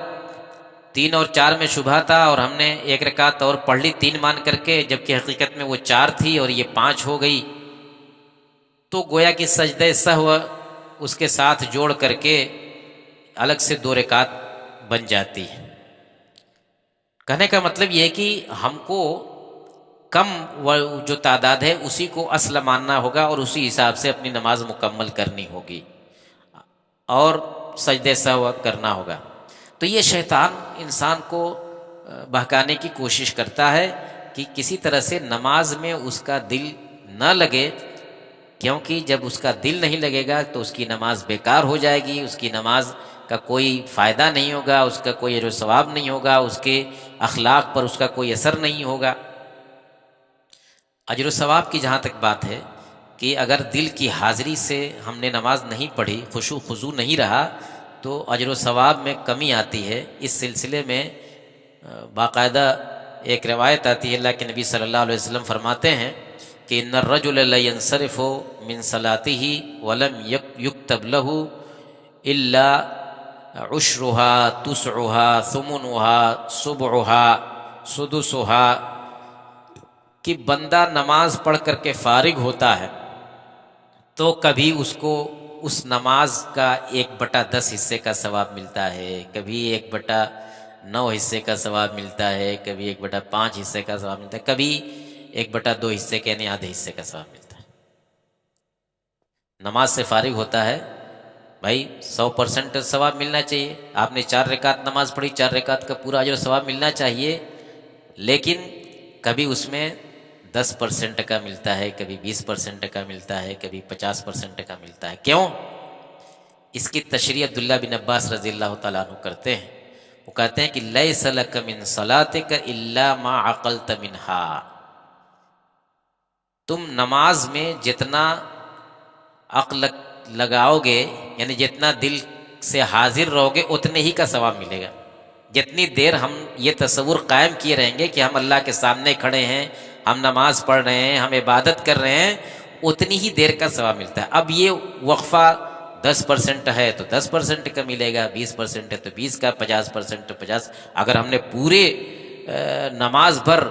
3 اور 4 میں شبہ تھا اور ہم نے 1 رکعت اور پڑھ لی 3 مان کر کے، جبکہ حقیقت میں وہ 4 تھی اور یہ 5 ہو گئی، تو گویا کہ سجدہ سہو اس کے ساتھ جوڑ کر کے الگ سے 2 رکعت بن جاتی ہے. کہنے کا مطلب یہ ہے کہ ہم کو کم جو تعداد ہے اسی کو اصل ماننا ہوگا اور اسی حساب سے اپنی نماز مکمل کرنی ہوگی اور سجدہ سہو کرنا ہوگا. تو یہ شیطان انسان کو بہکانے کی کوشش کرتا ہے کہ کسی طرح سے نماز میں اس کا دل نہ لگے، کیونکہ جب اس کا دل نہیں لگے گا تو اس کی نماز بیکار ہو جائے گی، اس کی نماز کا کوئی فائدہ نہیں ہوگا، اس کا کوئی اجر و ثواب نہیں ہوگا، اس کے اخلاق پر اس کا کوئی اثر نہیں ہوگا. اجر و ثواب کی جہاں تک بات ہے کہ اگر دل کی حاضری سے ہم نے نماز نہیں پڑھی، خشوع خضوع نہیں رہا، تو اجر و ثواب میں کمی آتی ہے. اس سلسلے میں باقاعدہ ایک روایت آتی ہے، اللہ کے نبی صلی اللہ علیہ وسلم فرماتے ہیں کہ ان الرجل لا ينصرف من صلاته ولم يكتب له الا عشرها تسعها ثمنها سبعها سدسها، کہ بندہ نماز پڑھ کر کے فارغ ہوتا ہے تو کبھی اس کو اس نماز کا 1/10 حصے کا ثواب ملتا ہے، کبھی 1/9 حصے کا ثواب ملتا ہے، کبھی 1/5 حصے کا ثواب ملتا ہے، کبھی 1/2 حصے کے یعنی آدھے حصے کا ثواب ملتا ہے. نماز سے فارغ ہوتا ہے بھائی 100% ثواب ملنا چاہیے. آپ نے 4 رکعت نماز پڑھی، 4 رکعت کا پورا اجر ثواب ملنا چاہیے، لیکن کبھی اس میں 10% کا ملتا ہے، کبھی 20% کا ملتا ہے، کبھی 50% کا ملتا ہے. کیوں؟ اس کی تشریح عبداللہ بن عباس رضی اللہ تعالیٰ عنہ کرتے ہیں. وہ کہتے ہیں کہ لیس لک من صلاتک الا ما عقلت منہا، تم نماز میں جتنا عقل لگاؤ گے یعنی جتنا دل سے حاضر رہو گے اتنے ہی کا ثواب ملے گا. جتنی دیر ہم یہ تصور قائم کیے رہیں گے کہ ہم اللہ کے سامنے کھڑے ہیں، ہم نماز پڑھ رہے ہیں، ہم عبادت کر رہے ہیں، اتنی ہی دیر کا ثواب ملتا ہے. اب یہ وقفہ 10% ہے تو 10% کا ملے گا، 20% ہے تو 20 کا، 50% تو 50. اگر ہم نے پورے نماز بھر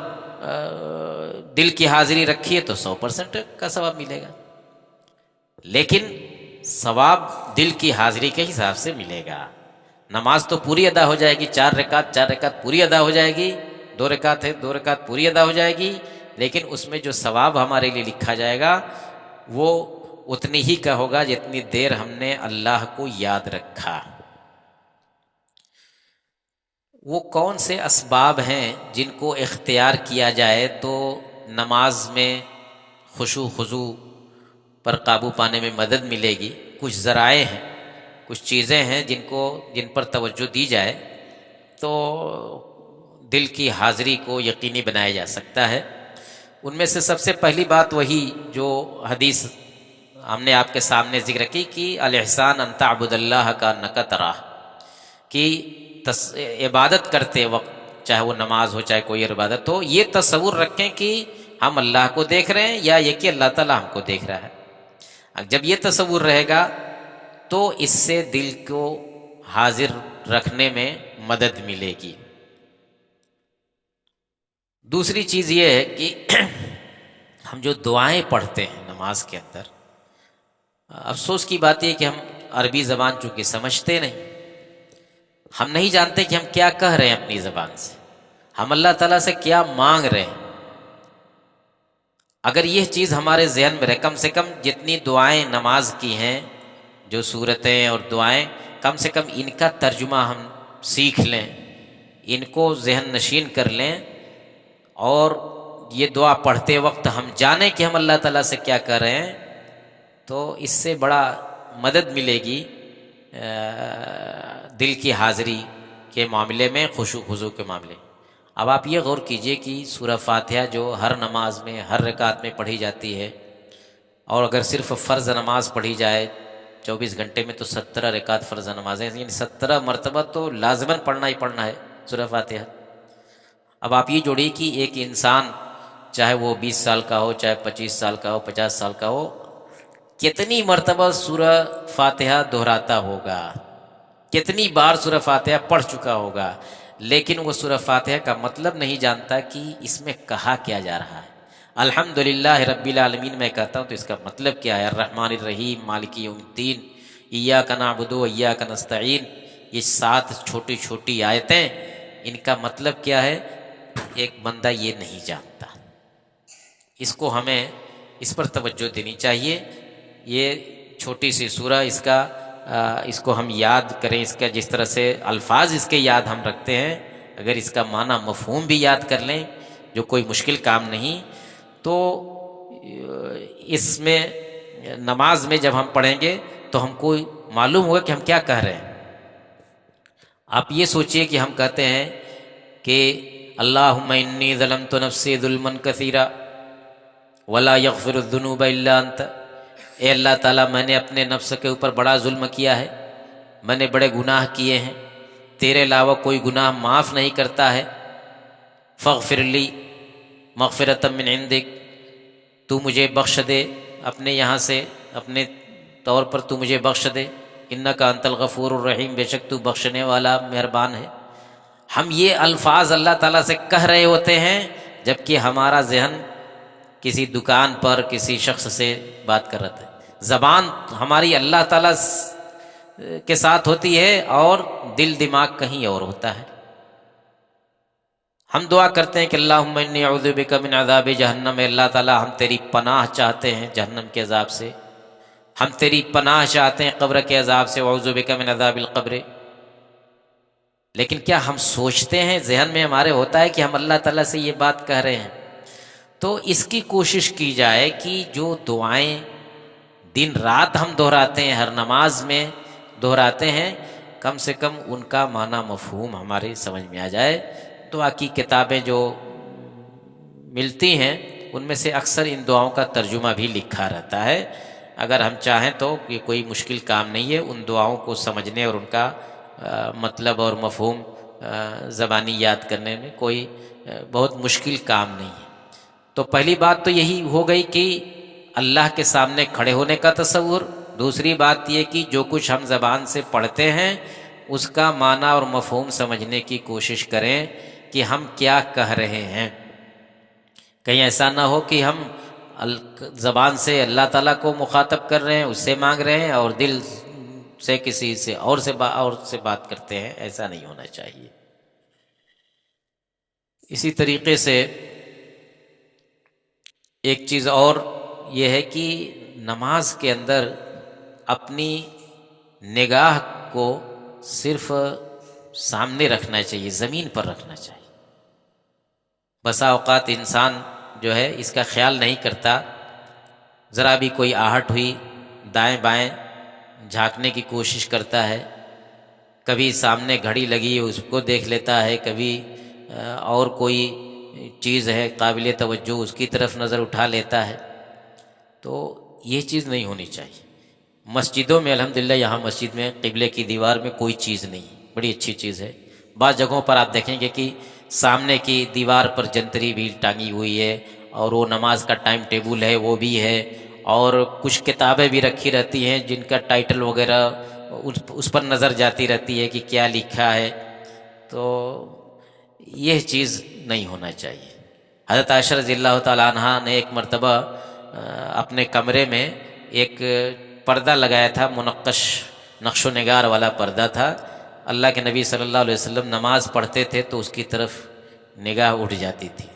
دل کی حاضری رکھی ہے تو 100% کا ثواب ملے گا. لیکن ثواب دل کی حاضری کے حساب سے ملے گا. نماز تو پوری ادا ہو جائے گی، 4 رکعت پوری ادا ہو جائے گی، 2 رکعت ہے 2 رکعت پوری ادا ہو جائے گی، لیکن اس میں جو ثواب ہمارے لیے لکھا جائے گا وہ اتنی ہی کا ہوگا جتنی دیر ہم نے اللہ کو یاد رکھا. وہ کون سے اسباب ہیں جن کو اختیار کیا جائے تو نماز میں خشوع خضوع پر قابو پانے میں مدد ملے گی؟ کچھ ذرائع ہیں، کچھ چیزیں ہیں جن پر توجہ دی جائے تو دل کی حاضری کو یقینی بنایا جا سکتا ہے. ان میں سے سب سے پہلی بات وہی جو حدیث ہم نے آپ کے سامنے ذکر کی کہ الاحسان ان تعبد اللہ کانک تراہ، کہ عبادت کرتے وقت چاہے وہ نماز ہو چاہے کوئی عبادت ہو، یہ تصور رکھیں کہ ہم اللہ کو دیکھ رہے ہیں یا یہ کہ اللہ تعالیٰ ہم کو دیکھ رہا ہے. جب یہ تصور رہے گا تو اس سے دل کو حاضر رکھنے میں مدد ملے گی. دوسری چیز یہ ہے کہ ہم جو دعائیں پڑھتے ہیں نماز کے اندر، افسوس کی بات یہ کہ ہم عربی زبان چونکہ سمجھتے نہیں، ہم نہیں جانتے کہ ہم کیا کہہ رہے ہیں اپنی زبان سے. ہم اللہ تعالیٰ سے کیا مانگ رہے ہیں. اگر یہ چیز ہمارے ذہن میں رہے، کم سے کم جتنی دعائیں نماز کی ہیں، جو صورتیں اور دعائیں، کم سے کم ان کا ترجمہ ہم سیکھ لیں، ان کو ذہن نشین کر لیں، اور یہ دعا پڑھتے وقت ہم جانیں کہ ہم اللہ تعالیٰ سے کیا کر رہے ہیں، تو اس سے بڑا مدد ملے گی دل کی حاضری کے معاملے میں، خشوع خضوع کے معاملے میں. اب آپ یہ غور کیجئے کہ سورہ فاتحہ جو ہر نماز میں ہر رکعت میں پڑھی جاتی ہے، اور اگر صرف فرض نماز پڑھی جائے 24 گھنٹے میں تو 17 رکعت فرض نمازیں، یعنی 17 مرتبہ تو لازماً پڑھنا ہی پڑھنا ہے سورہ فاتحہ. اب آپ یہ جوڑیے کہ ایک انسان چاہے وہ 20 سال کا ہو، چاہے 25 سال کا ہو، 50 سال کا ہو، کتنی مرتبہ سورہ فاتحہ دہراتا ہوگا، کتنی بار سورہ فاتحہ پڑھ چکا ہوگا، لیکن وہ سورہ فاتحہ کا مطلب نہیں جانتا کہ اس میں کہا کیا جا رہا ہے. الحمدللہ رب العالمین میں کہتا ہوں تو اس کا مطلب کیا ہے؟ الرحمن الرحیم مالک یوم الدین ایاک نعبد و ایاک نستعین، یہ 7 چھوٹی چھوٹی آیتیں، ان کا مطلب کیا ہے ایک بندہ یہ نہیں جانتا. اس کو ہمیں اس پر توجہ دینی چاہیے. یہ چھوٹی سی سورہ، اس کو ہم یاد کریں، اس کا جس طرح سے الفاظ اس کے یاد ہم رکھتے ہیں، اگر اس کا معنی مفہوم بھی یاد کر لیں، جو کوئی مشکل کام نہیں، تو اس میں نماز میں جب ہم پڑھیں گے تو ہم کو معلوم ہوگا کہ ہم کیا کہہ رہے ہیں. آپ یہ سوچئے کہ ہم کہتے ہیں کہ اللہم انی ظلمت نفسی ظلما کثیرا ولا یغفر الذنوب الا انت. اے اللہ تعالیٰ، میں نے اپنے نفس کے اوپر بڑا ظلم کیا ہے، میں نے بڑے گناہ کیے ہیں، تیرے علاوہ کوئی گناہ معاف نہیں کرتا ہے. فاغفر لی مغفرۃ من عندک، تو مجھے بخش دے اپنے یہاں سے، اپنے طور پر تو مجھے بخش دے. انک انت الغفور الرحیم، بے شک تو بخشنے والا مہربان ہے. ہم یہ الفاظ اللہ تعالیٰ سے کہہ رہے ہوتے ہیں جبکہ ہمارا ذہن کسی دکان پر کسی شخص سے بات کر رہا ہے. زبان ہماری اللہ تعالیٰ کے ساتھ ہوتی ہے اور دل دماغ کہیں اور ہوتا ہے. ہم دعا کرتے ہیں کہ اللہم انی اعوذ بک من عذاب جہنم، اے اللہ تعالیٰ ہم تیری پناہ چاہتے ہیں جہنم کے عذاب سے، ہم تیری پناہ چاہتے ہیں قبر کے عذاب سے، واعوذ بک من عذاب القبر. لیکن کیا ہم سوچتے ہیں، ذہن میں ہمارے ہوتا ہے کہ ہم اللہ تعالیٰ سے یہ بات کہہ رہے ہیں؟ تو اس کی کوشش کی جائے کہ جو دعائیں دن رات ہم دہراتے ہیں، ہر نماز میں دہراتے ہیں، کم سے کم ان کا معنی مفہوم ہمارے سمجھ میں آ جائے. دعا کی کتابیں جو ملتی ہیں ان میں سے اکثر ان دعاؤں کا ترجمہ بھی لکھا رہتا ہے. اگر ہم چاہیں تو یہ کوئی مشکل کام نہیں ہے ان دعاؤں کو سمجھنے اور ان کا مطلب اور مفہوم زبانی یاد کرنے میں کوئی بہت مشکل کام نہیں ہے. تو پہلی بات تو یہی ہو گئی کہ اللہ کے سامنے کھڑے ہونے کا تصور. دوسری بات یہ کہ جو کچھ ہم زبان سے پڑھتے ہیں اس کا معنی اور مفہوم سمجھنے کی کوشش کریں کہ ہم کیا کہہ رہے ہیں. کہیں ایسا نہ ہو کہ ہم زبان سے اللہ تعالیٰ کو مخاطب کر رہے ہیں، اس سے مانگ رہے ہیں، اور دل سے کسی سے اور سے بات کرتے ہیں. ایسا نہیں ہونا چاہیے. اسی طریقے سے ایک چیز اور یہ ہے کہ نماز کے اندر اپنی نگاہ کو صرف سامنے رکھنا چاہیے، زمین پر رکھنا چاہیے. بسا اوقات انسان جو ہے اس کا خیال نہیں کرتا، ذرا بھی کوئی آہٹ ہوئی دائیں بائیں جھانکنے کی کوشش کرتا ہے، کبھی سامنے گھڑی لگی ہے اس کو دیکھ لیتا ہے، کبھی اور کوئی چیز ہے قابل توجہ اس کی طرف نظر اٹھا لیتا ہے. تو یہ چیز نہیں ہونی چاہیے. مسجدوں میں الحمدللہ یہاں مسجد میں قبلے کی دیوار میں کوئی چیز نہیں، بڑی اچھی چیز ہے. بعض جگہوں پر آپ دیکھیں گے کہ سامنے کی دیوار پر جنتری بھی ٹانگی ہوئی ہے اور وہ نماز کا ٹائم ٹیبل ہے وہ بھی ہے، اور کچھ کتابیں بھی رکھی رہتی ہیں جن کا ٹائٹل وغیرہ اس پر نظر جاتی رہتی ہے کہ کیا لکھا ہے. تو یہ چیز نہیں ہونا چاہیے. حضرت عائشہ رضی اللہ تعالیٰ عنہ نے ایک مرتبہ اپنے کمرے میں ایک پردہ لگایا تھا، منقش نقش و نگار والا پردہ تھا. اللہ کے نبی صلی اللہ علیہ وسلم نماز پڑھتے تھے تو اس کی طرف نگاہ اٹھ جاتی تھی.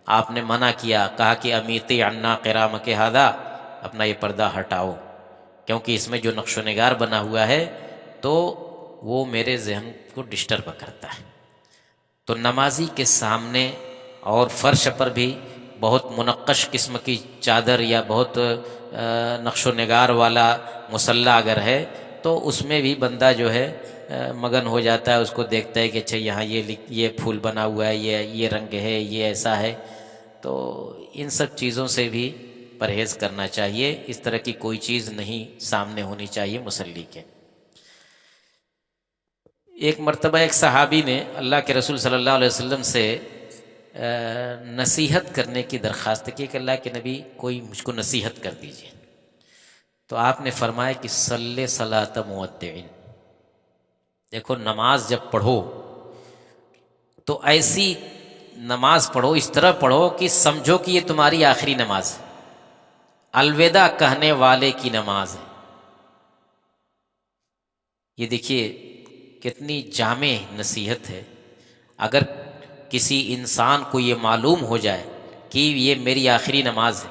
آپ نے منع کیا، کہا کہ امیتی عنا قرامک ھذا، اپنا یہ پردہ ہٹاؤ، کیونکہ اس میں جو نقش و نگار بنا ہوا ہے تو وہ میرے ذہن کو ڈسٹرب کرتا ہے. تو نمازی کے سامنے اور فرش پر بھی بہت منقش قسم کی چادر یا بہت نقش و نگار والا مصلی اگر ہے تو اس میں بھی بندہ جو ہے مگن ہو جاتا ہے، اس کو دیکھتا ہے کہ اچھا یہاں یہ پھول بنا ہوا ہے، یہ رنگ ہے، یہ ایسا ہے. تو ان سب چیزوں سے بھی پرہیز کرنا چاہیے. اس طرح کی کوئی چیز نہیں سامنے ہونی چاہیے مصلی کے. ایک مرتبہ ایک صحابی نے اللہ کے رسول صلی اللہ علیہ وسلم سے نصیحت کرنے کی درخواست کی کہ اللہ کے نبی کوئی مجھ کو نصیحت کر دیجیے. تو آپ نے فرمایا کہ صلی صلاۃ مودع، دیکھو نماز جب پڑھو تو ایسی نماز پڑھو، اس طرح پڑھو کہ سمجھو کہ یہ تمہاری آخری نماز ہے، الوداع کہنے والے کی نماز ہے. یہ دیکھیے کتنی جامع نصیحت ہے. اگر کسی انسان کو یہ معلوم ہو جائے کہ یہ میری آخری نماز ہے،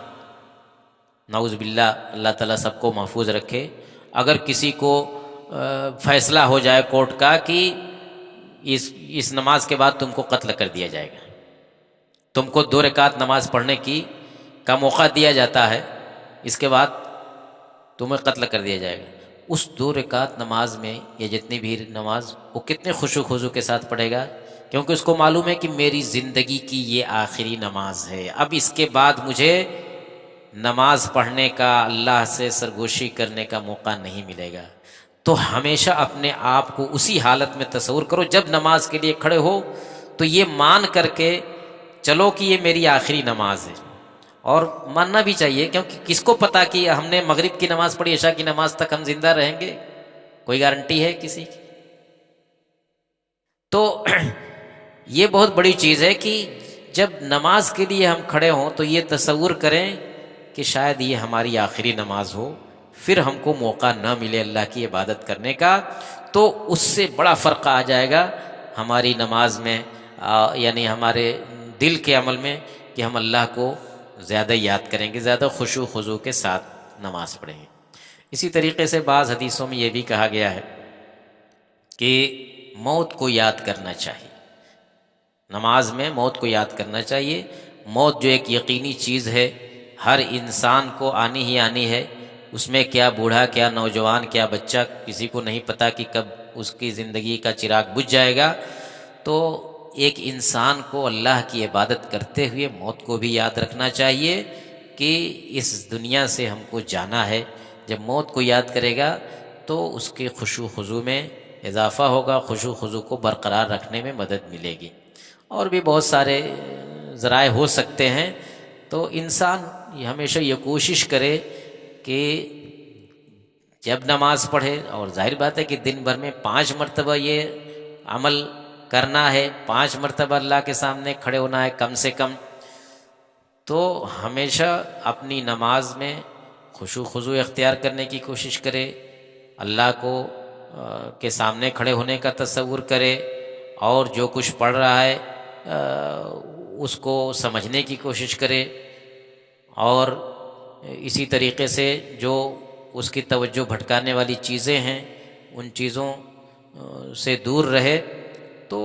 نعوذ باللہ، اللہ تعالیٰ سب کو محفوظ رکھے، اگر کسی کو فیصلہ ہو جائے کورٹ کا کہ اس نماز کے بعد تم کو قتل کر دیا جائے گا، تم کو 2 رکعت نماز پڑھنے کا موقع دیا جاتا ہے، اس کے بعد تمہیں قتل کر دیا جائے گا، اس 2 رکعت نماز میں یا جتنی بھی نماز وہ کتنے خشوع خضوع کے ساتھ پڑھے گا، کیونکہ اس کو معلوم ہے کہ میری زندگی کی یہ آخری نماز ہے، اب اس کے بعد مجھے نماز پڑھنے کا، اللہ سے سرگوشی کرنے کا موقع نہیں ملے گا. تو ہمیشہ اپنے آپ کو اسی حالت میں تصور کرو، جب نماز کے لیے کھڑے ہو تو یہ مان کر کے چلو کہ یہ میری آخری نماز ہے. اور ماننا بھی چاہیے، کیونکہ کس کو پتا کہ ہم نے مغرب کی نماز پڑھی، عشاء کی نماز تک ہم زندہ رہیں گے، کوئی گارنٹی ہے کسی کی؟ تو یہ بہت بڑی چیز ہے کہ جب نماز کے لیے ہم کھڑے ہوں تو یہ تصور کریں کہ شاید یہ ہماری آخری نماز ہو، پھر ہم کو موقع نہ ملے اللہ کی عبادت کرنے کا. تو اس سے بڑا فرق آ جائے گا ہماری نماز میں، یعنی ہمارے دل کے عمل میں، کہ ہم اللہ کو زیادہ یاد کریں گے، زیادہ خشوع خضوع کے ساتھ نماز پڑھیں گے. اسی طریقے سے بعض حدیثوں میں یہ بھی کہا گیا ہے کہ موت کو یاد کرنا چاہیے، نماز میں موت کو یاد کرنا چاہیے. موت جو ایک یقینی چیز ہے، ہر انسان کو آنی ہی آنی ہے، اس میں کیا بوڑھا، کیا نوجوان، کیا بچہ، کسی کو نہیں پتا کہ کب اس کی زندگی کا چراغ بجھ جائے گا. تو ایک انسان کو اللہ کی عبادت کرتے ہوئے موت کو بھی یاد رکھنا چاہیے کہ اس دنیا سے ہم کو جانا ہے. جب موت کو یاد کرے گا تو اس کے خشوع خضوع میں اضافہ ہوگا، خشوع خضوع کو برقرار رکھنے میں مدد ملے گی. اور بھی بہت سارے ذرائع ہو سکتے ہیں. تو انسان ہمیشہ یہ کوشش کرے کہ جب نماز پڑھے، اور ظاہر بات ہے کہ دن بھر میں 5 مرتبہ یہ عمل کرنا ہے، 5 مرتبہ اللہ کے سامنے کھڑے ہونا ہے کم سے کم. تو ہمیشہ اپنی نماز میں خشوع خضوع اختیار کرنے کی کوشش کرے، اللہ کو کے سامنے کھڑے ہونے کا تصور کرے، اور جو کچھ پڑھ رہا ہے اس کو سمجھنے کی کوشش کرے، اور اسی طریقے سے جو اس کی توجہ بھٹکانے والی چیزیں ہیں ان چیزوں سے دور رہے. تو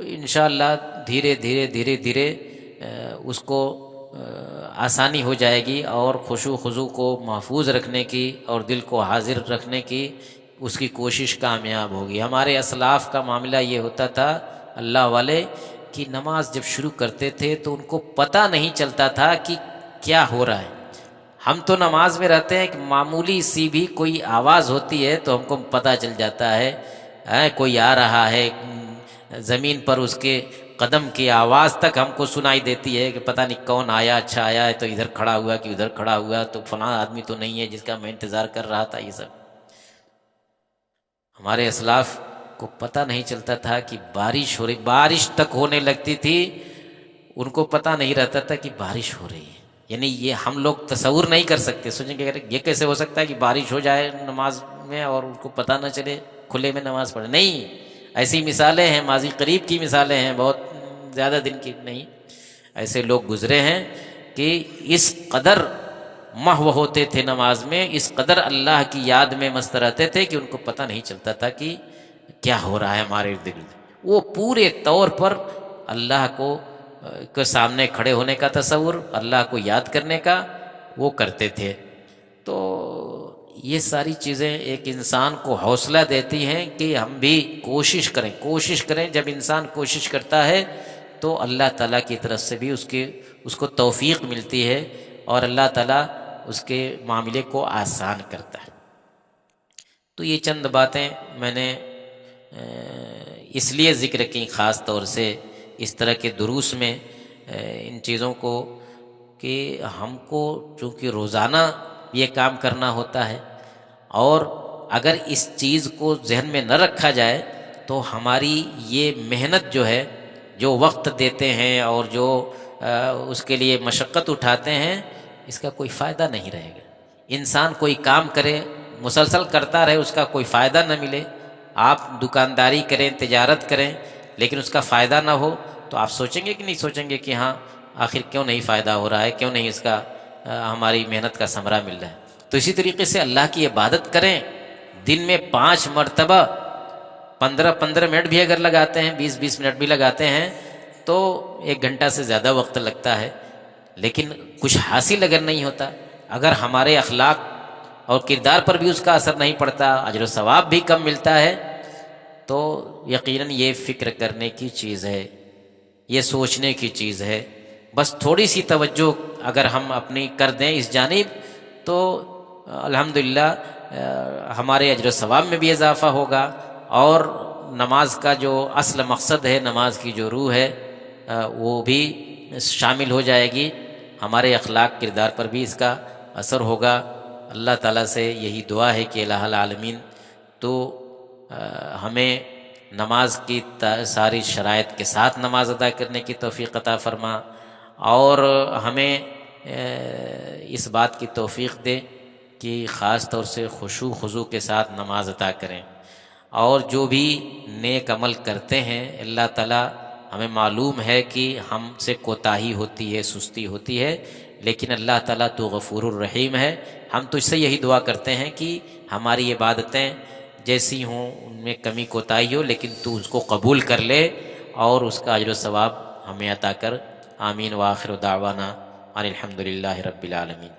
انشاءاللہ دھیرے دھیرے دھیرے دھیرے اس کو آسانی ہو جائے گی، اور خشوع خضوع کو محفوظ رکھنے کی اور دل کو حاضر رکھنے کی اس کی کوشش کامیاب ہوگی. ہمارے اسلاف کا معاملہ یہ ہوتا تھا، اللہ والے، کہ نماز جب شروع کرتے تھے تو ان کو پتہ نہیں چلتا تھا کہ کیا ہو رہا ہے. ہم تو نماز میں رہتے ہیں کہ معمولی سی بھی کوئی آواز ہوتی ہے تو ہم کو پتہ چل جاتا ہے کوئی آ رہا ہے، زمین پر اس کے قدم کی آواز تک ہم کو سنائی دیتی ہے کہ پتہ نہیں کون آیا، اچھا آیا ہے تو ادھر کھڑا ہوا کہ ادھر کھڑا ہوا، تو فلاں آدمی تو نہیں ہے جس کا میں انتظار کر رہا تھا. یہ سب ہمارے اسلاف کو پتہ نہیں چلتا تھا کہ بارش ہو رہی، بارش تک ہونے لگتی تھی ان کو پتہ نہیں رہتا تھا کہ بارش ہو رہی ہے. یعنی یہ ہم لوگ تصور نہیں کر سکتے، سوچیں کہ یہ کیسے ہو سکتا ہے کہ بارش ہو جائے نماز میں اور ان کو پتہ نہ چلے، کھلے میں نماز پڑھے. نہیں، ایسی مثالیں ہیں، ماضی قریب کی مثالیں ہیں بہت زیادہ دن کی نہیں، ایسے لوگ گزرے ہیں کہ اس قدر محو ہوتے تھے نماز میں، اس قدر اللہ کی یاد میں مست رہتے تھے کہ ان کو پتہ نہیں چلتا تھا کہ کیا ہو رہا ہے ہمارے ارد گرد۔ وہ پورے طور پر اللہ کو سامنے کھڑے ہونے کا تصور، اللہ کو یاد کرنے کا وہ کرتے تھے۔ تو یہ ساری چیزیں ایک انسان کو حوصلہ دیتی ہیں کہ ہم بھی کوشش کریں۔ جب انسان کوشش کرتا ہے تو اللہ تعالیٰ کی طرف سے بھی اس کو توفیق ملتی ہے اور اللہ تعالیٰ اس کے معاملے کو آسان کرتا ہے۔ تو یہ چند باتیں میں نے اس لیے ذکر کی خاص طور سے اس طرح کے دروس میں ان چیزوں کو، کہ ہم کو چونکہ روزانہ یہ کام کرنا ہوتا ہے، اور اگر اس چیز کو ذہن میں نہ رکھا جائے تو ہماری یہ محنت جو ہے، جو وقت دیتے ہیں اور جو اس کے لیے مشقت اٹھاتے ہیں، اس کا کوئی فائدہ نہیں رہے گا۔ انسان کوئی کام کرے، مسلسل کرتا رہے، اس کا کوئی فائدہ نہ ملے، آپ دکانداری کریں، تجارت کریں، لیکن اس کا فائدہ نہ ہو، تو آپ سوچیں گے کہ نہیں سوچیں گے کہ ہاں آخر کیوں نہیں فائدہ ہو رہا ہے، کیوں نہیں اس کا ہماری محنت کا ثمرہ مل رہا ہے۔ تو اسی طریقے سے اللہ کی عبادت کریں، دن میں 5 مرتبہ 15 منٹ بھی اگر لگاتے ہیں، 20 منٹ بھی لگاتے ہیں، تو 1 گھنٹہ سے زیادہ وقت لگتا ہے، لیکن کچھ حاصل اگر نہیں ہوتا، اگر ہمارے اخلاق اور کردار پر بھی اس کا اثر نہیں پڑتا، اجر و ثواب بھی کم ملتا ہے، تو یقیناً یہ فکر کرنے کی چیز ہے، یہ سوچنے کی چیز ہے۔ بس تھوڑی سی توجہ اگر ہم اپنی کر دیں اس جانب، تو الحمدللہ ہمارے اجر و ثواب میں بھی اضافہ ہوگا، اور نماز کا جو اصل مقصد ہے، نماز کی جو روح ہے، وہ بھی شامل ہو جائے گی، ہمارے اخلاق کردار پر بھی اس کا اثر ہوگا۔ اللہ تعالیٰ سے یہی دعا ہے کہ الہ العالمین تو ہمیں نماز کی ساری شرائط کے ساتھ نماز ادا کرنے کی توفیق عطا فرما، اور ہمیں اس بات کی توفیق دے کہ خاص طور سے خشوع خضوع کے ساتھ نماز ادا کریں، اور جو بھی نیک عمل کرتے ہیں اللہ تعالیٰ ہمیں معلوم ہے کہ ہم سے کوتاہی ہوتی ہے، سستی ہوتی ہے، لیکن اللہ تعالیٰ تو غفور الرحیم ہے۔ ہم تو اس سے یہی دعا کرتے ہیں کہ ہماری عبادتیں جیسی ہوں ان میں کمی کوتاہی ہو، لیکن تو اس کو قبول کر لے اور اس کا اجر و ثواب ہمیں عطا کر۔ آمین وآخر دعوانا ان الحمد للہ رب العالمین۔